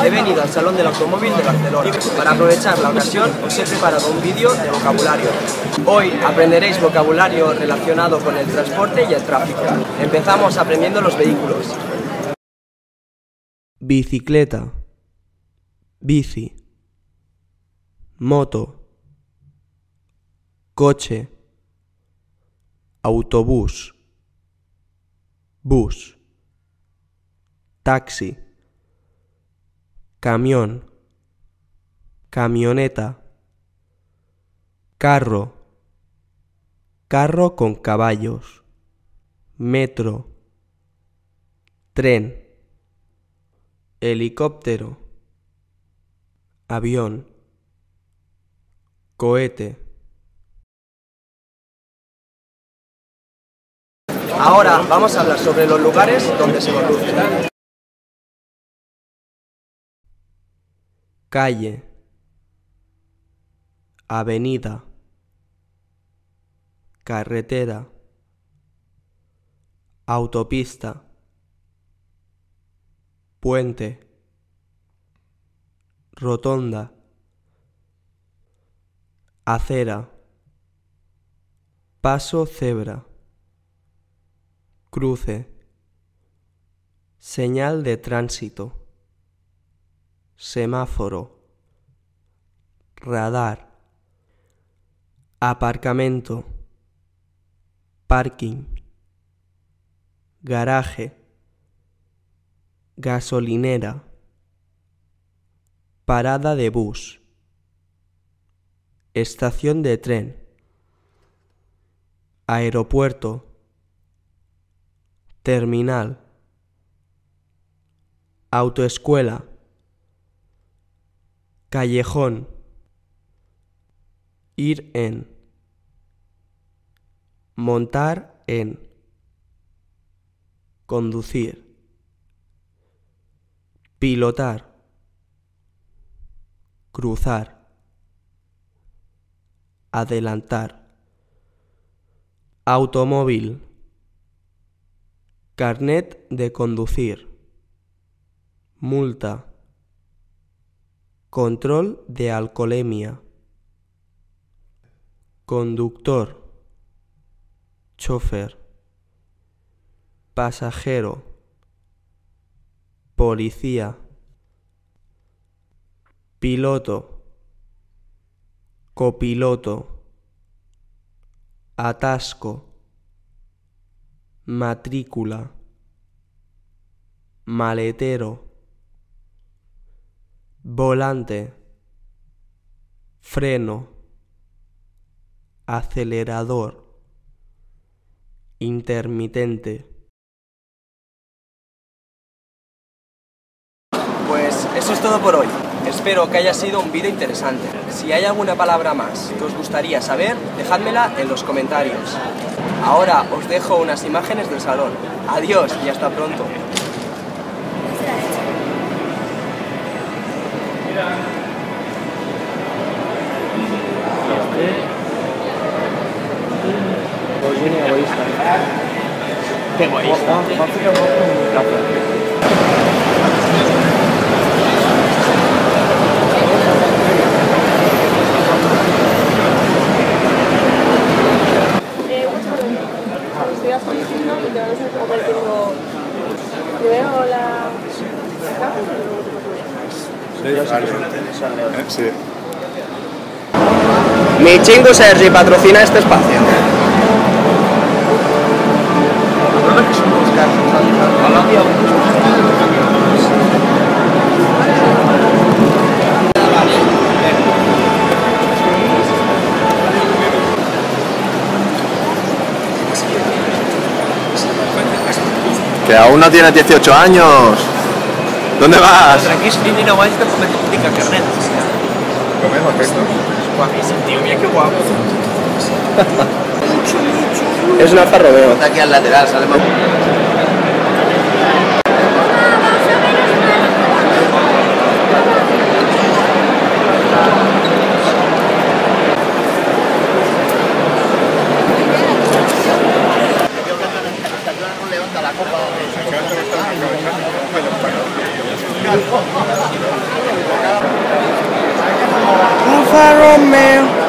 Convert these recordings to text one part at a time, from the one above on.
He venido al Salón del Automóvil de Barcelona. Para aprovechar la ocasión os he preparado un vídeo de vocabulario. Hoy aprenderéis vocabulario relacionado con el transporte y el tráfico. Empezamos aprendiendo los vehículos. Bicicleta, bici, moto, coche, autobús, bus, taxi, camión, camioneta, carro, carro con caballos, metro, tren, helicóptero, avión, cohete. Ahora vamos a hablar sobre los lugares donde se conduce. Calle, avenida, carretera, autopista, puente, rotonda, acera, paso cebra, cruce, señal de tránsito, semáforo, radar, aparcamiento, parking, garaje, gasolinera, parada de bus, estación de tren, aeropuerto, terminal, autoescuela, callejón, ir en, montar en, conducir, pilotar, cruzar, adelantar, automóvil, carnet de conducir, multa, control de alcoholemia, conductor, chofer, pasajero, policía, piloto, copiloto, atasco, matrícula, maletero, volante, freno, acelerador, intermitente. Pues eso es todo por hoy. Espero que haya sido un vídeo interesante. Si hay alguna palabra más que os gustaría saber, dejádmela en los comentarios. Ahora os dejo unas imágenes del salón. Adiós y hasta pronto. Qué egoísta. Sí. Mi chingo Sergi patrocina este espacio. Que aún no tienes 18 años. ¿Dónde vas? Tranquilo, no vayas a poner carnet. Comemos esto. Guapísimo, tío, mira qué guapo. Es un Alfa Romeo. Está aquí al lateral, sale más. Levanta la copa. man.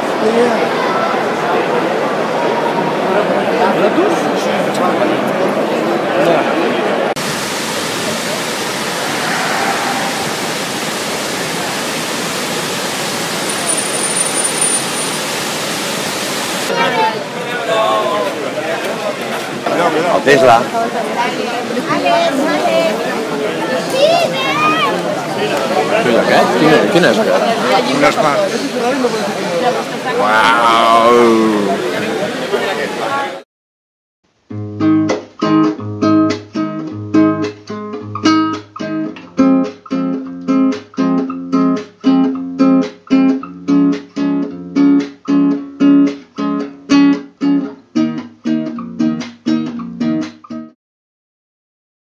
Tesla. ¿Qué? ¿Quién es aquest? Un espat. Uau!